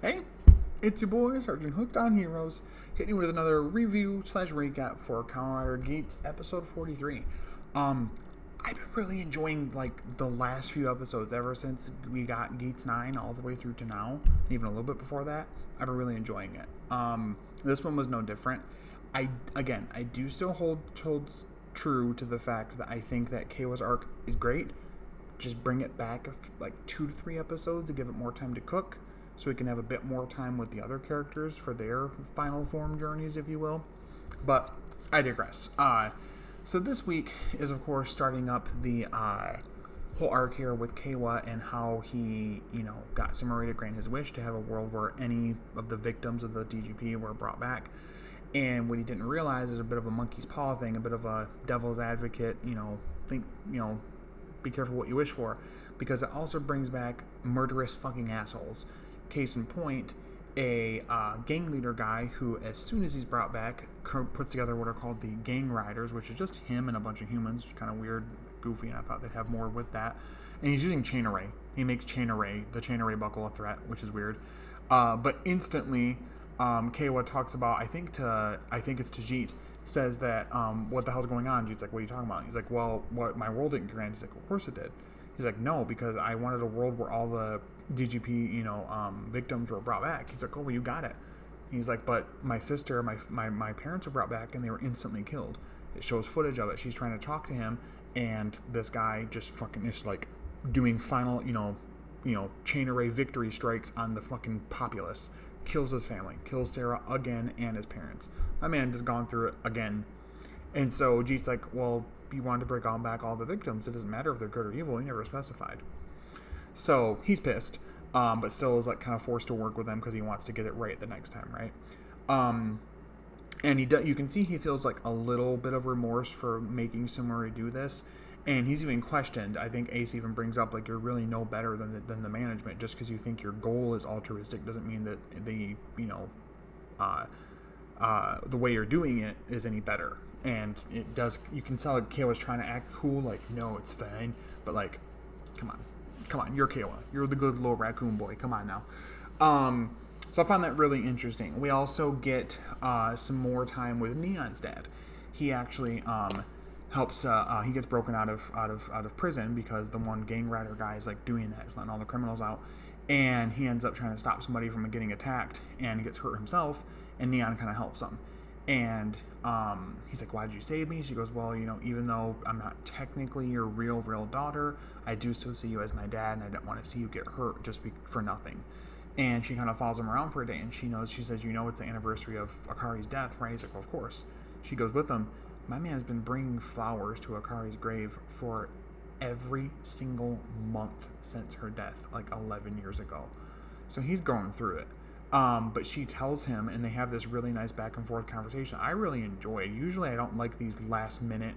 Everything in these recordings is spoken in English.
Hey, it's your boy, Sergeant Hooked on Heroes, hitting you with another review slash recap for Kamen Geats episode 43. Um, I've been really enjoying the last few episodes ever since we got Geats 9 all the way through to now, even a little bit before that. I've been really enjoying it. This one was no different. I do still hold true to the fact that I think that Keiwa's arc is great. Just bring it back like 2 to 3 episodes to give it more time to cook, so we can have a bit more time with the other characters for their final form journeys, if you will. But I digress. So this week is, of course, starting up the whole arc here with Keiwa and how he, got Sumari to grant his wish to have a world where any of the victims of the DGP were brought back. And what he didn't realize is a bit of a monkey's paw thing, a bit of a devil's advocate, be careful what you wish for, because it also brings back murderous fucking assholes. Case in point, a gang leader guy who, as soon as he's brought back, puts together what are called the Gang Riders, which is just him and a bunch of humans, which is kind of weird, goofy, and I thought they'd have more with that. And he's using chain array. He makes the chain array buckle a threat, which is weird. But instantly, Keiwa talks about, I think it's to Geats, says that, what the hell's going on? Geats like, what are you talking about? He's like, well, what, my world didn't grant? He's like, of course it did. He's like, no, because I wanted a world where all the DGP, victims were brought back. He's like, oh, well, you got it. He's like, but my sister, my parents were brought back and they were instantly killed. It shows footage of it. She's trying to talk to him, and this guy just fucking is like doing final, chain array victory strikes on the fucking populace. Kills his family, kills Sarah again and his parents. My man just gone through it again. And so Jeet's like, well, you wanted to bring on back all the victims. It doesn't matter if they're good or evil. He never specified. So he's pissed, but still is like kind of forced to work with them because he wants to get it right the next time, right? And you can see he feels like a little bit of remorse for making Sumari do this. And he's even questioned. I think Ace even brings up, like, you're really no better than the management. Just because you think your goal is altruistic doesn't mean that the way you're doing it is any better. And it does. You can tell Keiwa's trying to act cool, like, no, it's fine. But, like, come on, you're Keiwa. You're the good little raccoon boy. Come on now. So I found that really interesting. We also get some more time with Neon's dad. He actually helps. He gets broken out of prison because the one gang rider guy is like doing that, he's letting all the criminals out, and he ends up trying to stop somebody from getting attacked, and he gets hurt himself. And Neon kind of helps him, and he's like, "Why did you save me?" She goes, "Well, even though I'm not technically your real daughter, I do still see you as my dad, and I don't want to see you get hurt just for nothing." And she kind of follows him around for a day, and she says, it's the anniversary of Akari's death, right? He's like, well, of course. She goes with him. My man has been bringing flowers to Akari's grave for every single month since her death, like 11 years ago. So he's going through it. But she tells him, and they have this really nice back and forth conversation. I really enjoy it. Usually I don't like these last minute,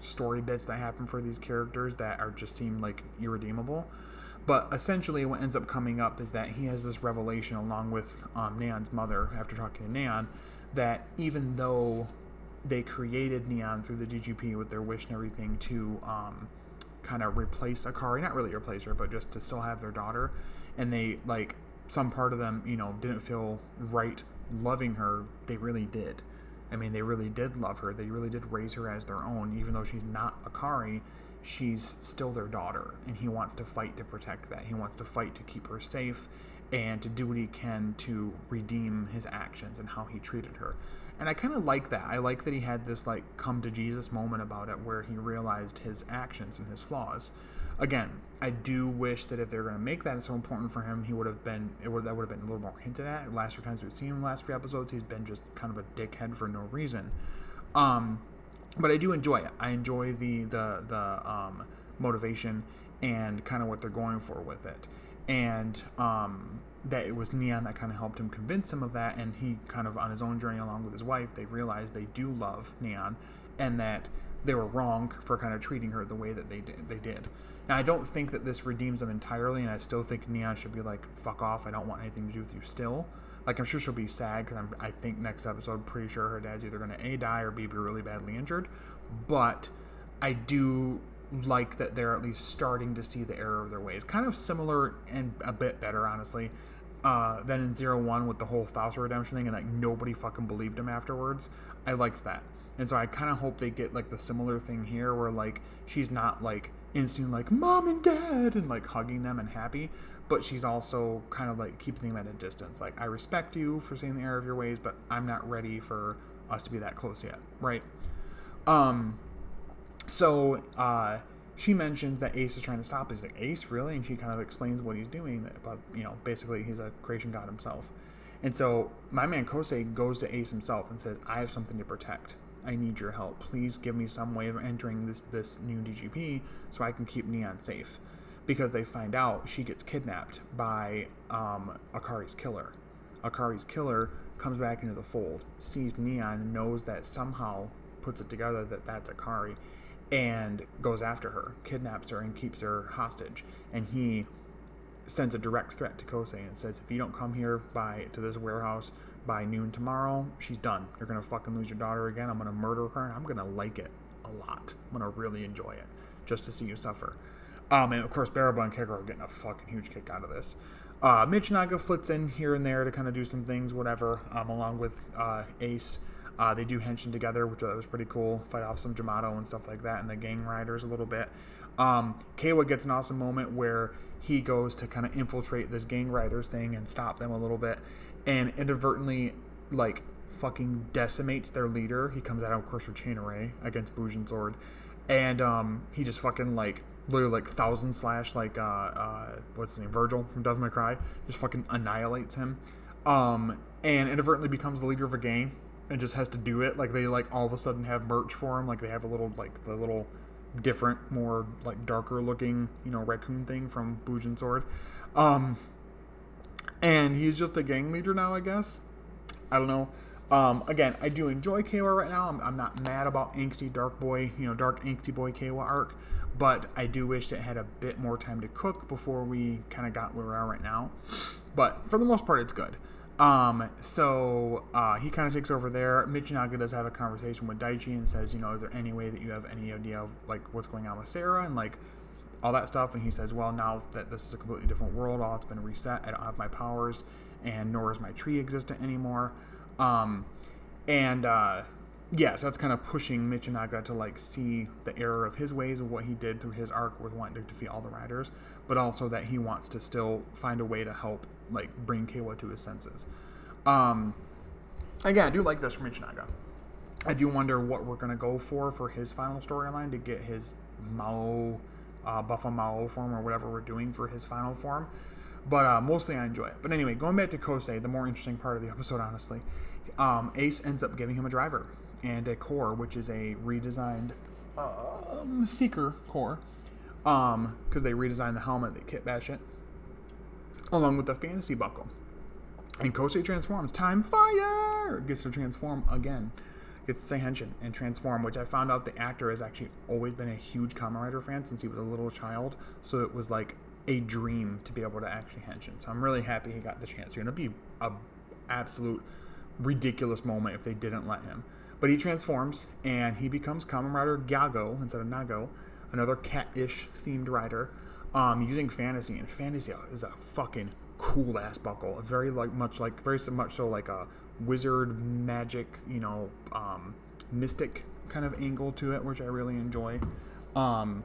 story bits that happen for these characters that are just seem like irredeemable. But essentially what ends up coming up is that he has this revelation along with Neon's mother, after talking to Neon, that even though they created Neon through the DGP with their wish and everything to kind of replace Akari, not really replace her, but just to still have their daughter, and they, some part of them, didn't feel right loving her, they really did. I mean, they really did love her. They really did raise her as their own. Even though she's not Akari, she's still their daughter, and he wants to fight to protect that. He wants to fight to keep her safe and to do what he can to redeem his actions and how he treated her. And I kind of like that. I like that he had this come to Jesus moment about it, where he realized his actions and his flaws. Again, I do wish that if they're going to make that so important for him, that would have been a little more hinted at. Last few times we've seen him in the last few episodes, he's been just kind of a dickhead for no reason. But I do enjoy it. I enjoy the motivation and kind of what they're going for with it. And that it was Neon that kind of helped him convince him of that. And he kind of, on his own journey along with his wife, they realized they do love Neon and that they were wrong for kind of treating her the way that they did. Now, I don't think that this redeems them entirely, and I still think Neon should be like, fuck off, I don't want anything to do with you still. I'm sure she'll be sad, because I think next episode, pretty sure her dad's either going to A, die, or B, be really badly injured. But I do like that they're at least starting to see the error of their ways. Kind of similar and a bit better, honestly, then in 01 with the whole Thassa redemption thing, and like nobody fucking believed him afterwards. I liked that. And so I kind of hope they get like the similar thing here where like she's not like instantly like mom and dad and like hugging them and happy, but she's also kind of like keeping them at a distance. Like, I respect you for seeing the error of your ways, but I'm not ready for us to be that close yet, right? So she mentions that Ace is trying to stop. He's like, Ace, really? And she kind of explains what he's doing. But, you know, basically he's a creation god himself. And so my man Kosei goes to Ace himself and says, I have something to protect. I need your help. Please give me some way of entering this new DGP so I can keep Neon safe. Because they find out she gets kidnapped by Akari's killer. Akari's killer comes back into the fold, sees Neon, knows that somehow, puts it together that that's Akari, and goes after her, kidnaps her, and keeps her hostage. And he sends a direct threat to Kosei and says, if you don't come here to this warehouse by noon tomorrow, she's done. You're going to fucking lose your daughter again. I'm going to murder her, and I'm going to like it a lot. I'm going to really enjoy it, just to see you suffer. And of course, Baraba and Kegro are getting a fucking huge kick out of this. Michinaga flits in here and there to kind of do some things, whatever, along with Ace. They do henshin together, which was pretty cool. Fight off some Jamato and stuff like that, and the gang riders a little bit. Keiwa gets an awesome moment where he goes to kind of infiltrate this gang riders thing and stop them a little bit, and inadvertently, like, fucking decimates their leader. He comes out, of course, with Chain Array against Bujin Sword, and he just fucking, like, literally, like, thousand slash, like, what's his name, Virgil from Devil May Cry, just fucking annihilates him, and inadvertently becomes the leader of a gang, and just has to do it. Like, they, like, all of a sudden have merch for him. Like, they have a little, like, the little different, more, like, darker looking, you know, raccoon thing from Bujin Sword. And he's just a gang leader now, I guess. I don't know. Again, I do enjoy Keiwa right now. I'm not mad about angsty dark boy, you know, dark angsty boy Keiwa arc. But I do wish it had a bit more time to cook before we kind of got where we are right now. But for the most part, it's good. So he kind of takes over there. Michinaga does have a conversation with Daichi and says, you know, is there any way that you have any idea of, like, what's going on with Sarah and, like, all that stuff? And he says, well, now that this is a completely different world, all it's been reset, I don't have my powers, and nor is my tree existent anymore. Yeah, so that's kind of pushing Michinaga to, like, see the error of his ways of what he did through his arc with wanting to defeat all the riders, but also that he wants to still find a way to help, like, bring Keiwa to his senses. Again, I do like this from Michinaga. I do wonder what we're going to go for his final storyline to get his Mao, Buffa Mao form or whatever we're doing for his final form. But mostly I enjoy it. But anyway, going back to Kosei, the more interesting part of the episode, honestly, Ace ends up giving him a driver and a core, which is a redesigned Seeker core, because they redesigned the helmet, they kit bash it, along with the fantasy buckle. And Kosei transforms. Time fire! Gets to transform again. Gets to say henshin and transform, which I found out the actor has actually always been a huge Kamen Rider fan since he was a little child. So it was like a dream to be able to actually henshin. So I'm really happy he got the chance. It's going to be a absolute ridiculous moment if they didn't let him. But he transforms, and he becomes Kamen Rider Gyago instead of Nago, another cat-ish themed rider, using fantasy. And fantasy is a fucking cool-ass buckle. Very much so like a wizard magic, you know, mystic kind of angle to it, which I really enjoy. One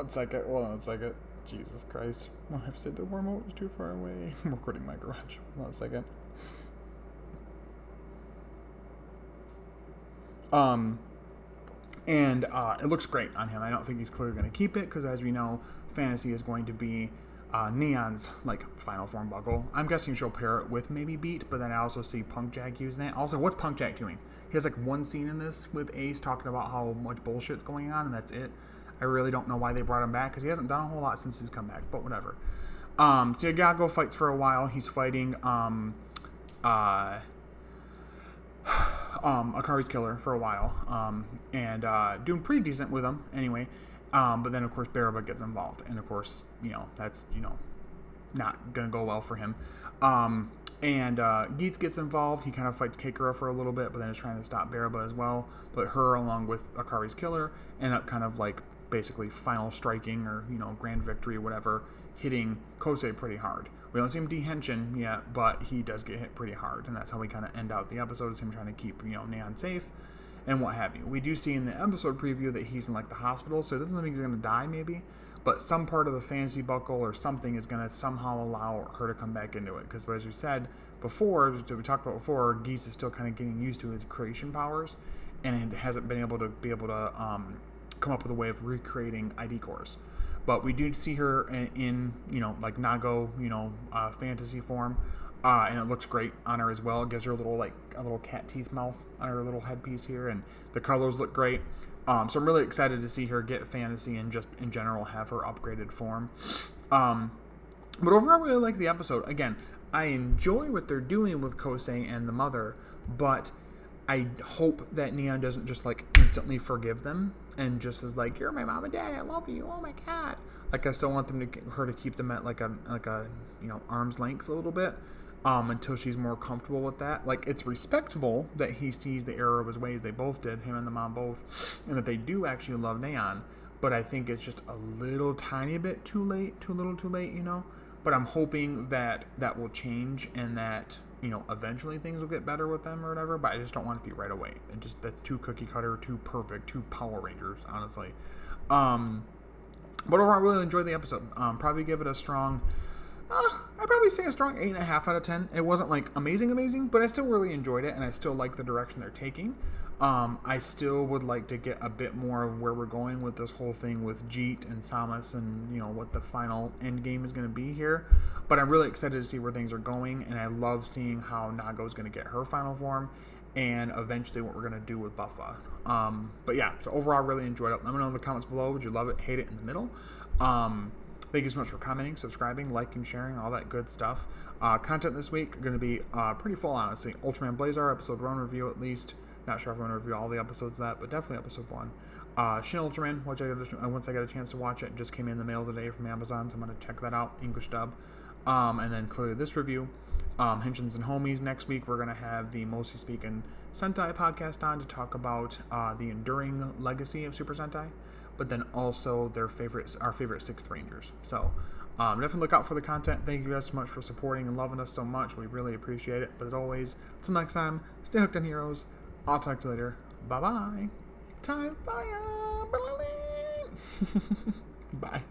second. Hold on a second. Jesus Christ. Oh, I've said the remote is too far away. I'm recording my garage. Hold on a second. It looks great on him. I don't think he's clearly going to keep it, because as we know, fantasy is going to be Neon's, like, final form buckle. I'm guessing she'll pair it with maybe Beat, but then I also see Punk Jack using that. Also, what's Punk Jack doing? He has, like, one scene in this with Ace talking about how much bullshit's going on, and that's it. I really don't know why they brought him back, because he hasn't done a whole lot since he's come back, but whatever. So Yagago fights for a while. He's fighting Akari's killer for a while, and doing pretty decent with him anyway. But then, of course, Baraba gets involved, and of course, you know, that's, you know, not gonna go well for him. Geats gets involved. He kind of fights Kakura for a little bit, but then is trying to stop Baraba as well. But her, along with Akari's killer, end up kind of, like, basically final striking or, grand victory or whatever, hitting Kosei pretty hard. We don't see him de-henshin yet, but he does get hit pretty hard, and that's how we kind of end out the episode, is him trying to keep, Neon safe and what have you. We do see in the episode preview that he's in, the hospital, so it doesn't mean he's going to die, maybe, but some part of the fantasy buckle or something is going to somehow allow her to come back into it, because as we said before, as we talked about before, Geats is still kind of getting used to his creation powers, and it hasn't been able to come up with a way of recreating ID cores. But we do see her in Nago, fantasy form, and it looks great on her as well. It gives her a little cat teeth mouth on her little headpiece here, and the colors look great. So I'm really excited to see her get fantasy and just in general have her upgraded form. But overall, I really like the episode. Again, I enjoy what they're doing with Kosei and the mother, but I hope that Neon doesn't just instantly forgive them and just is like, "You're my mom and dad, I love you, oh my god." I still want her to keep them at a arm's length a little bit, until she's more comfortable with that. It's respectable that he sees the error of his ways. They both did, him and the mom both, and that they do actually love Neon. But I think it's just a little tiny bit too late, But I'm hoping that will change and that, eventually things will get better with them or whatever, but I just don't want it to be right away. That's too cookie cutter, too perfect, too Power Rangers, honestly. But overall, I really enjoyed the episode. Probably give it a strong, I'd probably say a strong 8.5 out of 10. It wasn't amazing, but I still really enjoyed it, and I still like the direction they're taking. I still would like to get a bit more of where we're going with this whole thing with Geat and Samus and, what the final end game is going to be here. But I'm really excited to see where things are going, and I love seeing how Nago's going to get her final form and eventually what we're going to do with Buffa. But yeah, so overall, I really enjoyed it. Let me know in the comments below. Would you love it, hate it, in the middle? Thank you so much for commenting, subscribing, liking, sharing, all that good stuff. Content this week going to be pretty full, honestly. Ultraman Blazar, episode 1 review at least. Not sure if I'm going to review all the episodes of that, but definitely episode 1. Shin Ultraman, which once I got a chance to watch it, just came in the mail today from Amazon, so I'm going to check that out, English dub. And then clearly this review. Henshins and Homies, next week we're going to have the Mostly Speaking Sentai podcast on to talk about the enduring legacy of Super Sentai, but then also our favorite 6th Rangers. So definitely look out for the content. Thank you guys so much for supporting and loving us so much. We really appreciate it. But as always, until next time, stay hooked on heroes. I'll talk to you later. Bye-bye. Time fire. Bye.